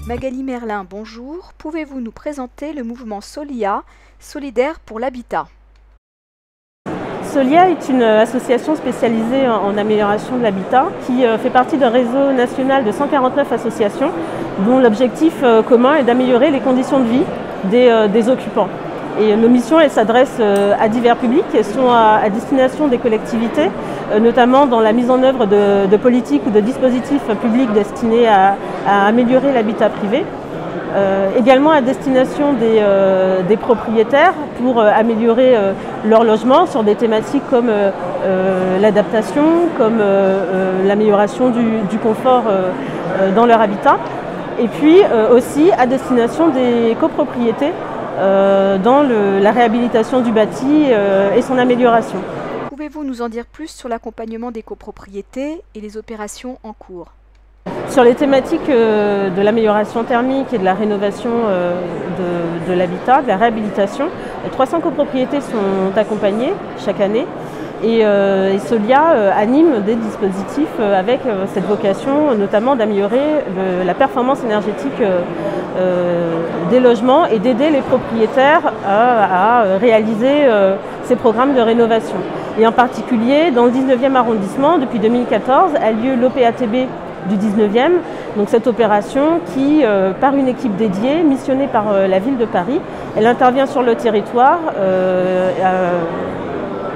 Magali Merlin, bonjour. Pouvez-vous nous présenter le mouvement Solia, Solidaire pour l'habitat? Solia est une association spécialisée en amélioration de l'habitat qui fait partie d'un réseau national de 149 associations dont l'objectif commun est d'améliorer les conditions de vie des occupants. Et nos missions, elles s'adressent à divers publics, elles sont à destination des collectivités, notamment dans la mise en œuvre de politiques ou de dispositifs publics destinés à améliorer l'habitat privé. Également à destination des propriétaires pour améliorer leur logement sur des thématiques comme l'adaptation, comme l'amélioration du confort dans leur habitat. Et puis aussi à destination des copropriétés dans la réhabilitation du bâti et son amélioration. Pouvez-vous nous en dire plus sur l'accompagnement des copropriétés et les opérations en cours? Sur les thématiques de l'amélioration thermique et de la rénovation de l'habitat, de la réhabilitation, 300 copropriétés sont accompagnées chaque année et Solia anime des dispositifs avec cette vocation notamment d'améliorer la performance énergétique des logements et d'aider les propriétaires à réaliser ces programmes de rénovation. Et en particulier dans le 19e arrondissement, depuis 2014, a lieu l'OPATB du 19e, donc cette opération qui, par une équipe dédiée, missionnée par la ville de Paris, elle intervient sur le territoire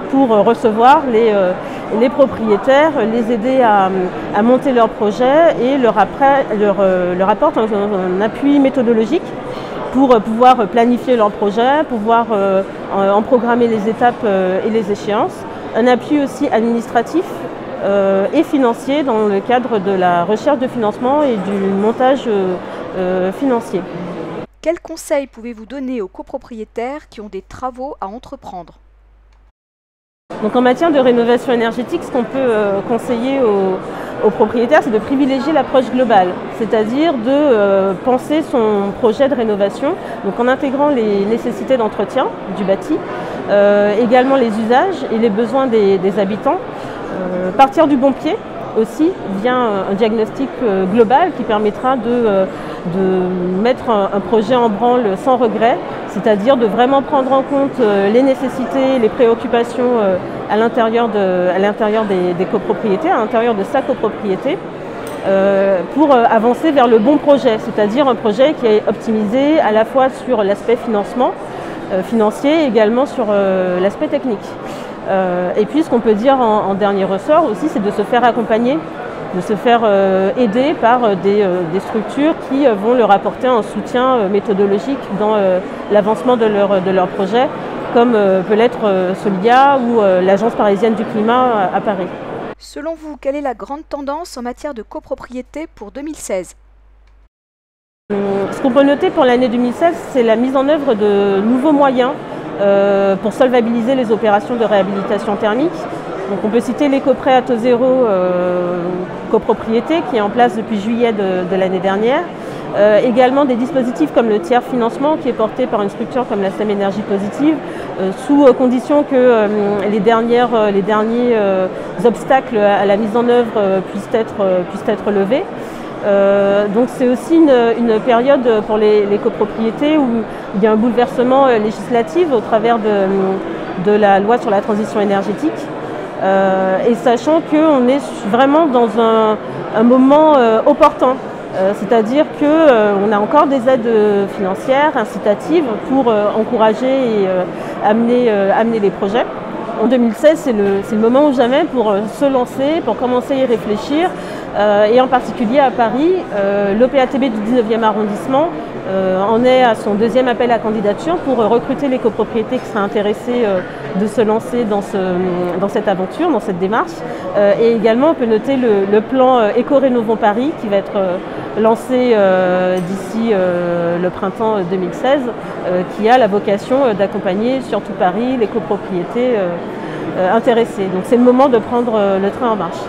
pour recevoir les propriétaires, les aider à monter leurs projets et leur apporte un appui méthodologique pour pouvoir planifier leurs projets, pouvoir en programmer les étapes et les échéances. Un appui aussi administratif et financier dans le cadre de la recherche de financement et du montage financier. Quels conseils pouvez-vous donner aux copropriétaires qui ont des travaux à entreprendre? Donc en matière de rénovation énergétique, ce qu'on peut conseiller aux propriétaires, c'est de privilégier l'approche globale, c'est-à-dire de penser son projet de rénovation, donc en intégrant les nécessités d'entretien du bâti, également les usages et les besoins des habitants. Partir du bon pied aussi via un diagnostic global qui permettra de mettre un projet en branle sans regret, c'est-à-dire de vraiment prendre en compte les nécessités, les préoccupations à l'intérieur des copropriétés, à l'intérieur de sa copropriété, pour avancer vers le bon projet, c'est-à-dire un projet qui est optimisé à la fois sur l'aspect financier et également sur l'aspect technique. Et puis ce qu'on peut dire en dernier ressort aussi, c'est de se faire accompagner, de se faire aider par des structures qui vont leur apporter un soutien méthodologique dans l'avancement de leur projet, comme peut l'être Solia ou l'Agence parisienne du climat à Paris. Selon vous, quelle est la grande tendance en matière de copropriété pour 2016? Ce qu'on peut noter pour l'année 2016, c'est la mise en œuvre de nouveaux moyens pour solvabiliser les opérations de réhabilitation thermique. Donc on peut citer l'éco-prêt à taux zéro copropriété qui est en place depuis juillet de l'année dernière. Également des dispositifs comme le tiers financement qui est porté par une structure comme la SEM Énergie Positive, sous condition que les derniers obstacles à la mise en œuvre puissent être levés. Donc c'est aussi une période pour les copropriétés où il y a un bouleversement législatif au travers de la loi sur la transition énergétique. Et sachant qu'on est vraiment dans un moment opportun, c'est-à-dire qu'on a encore des aides financières, incitatives pour encourager et amener les projets. En 2016, c'est le moment ou jamais pour se lancer, pour commencer à y réfléchir. Et en particulier à Paris, l'OPATB du 19e arrondissement en est à son deuxième appel à candidature pour recruter les copropriétés qui seraient intéressées de se lancer dans cette aventure, dans cette démarche. Et également, on peut noter le plan Éco-Rénovons Paris qui va être lancé d'ici le printemps 2016, qui a la vocation d'accompagner surtout Paris, les copropriétés intéressées. Donc c'est le moment de prendre le train en marche.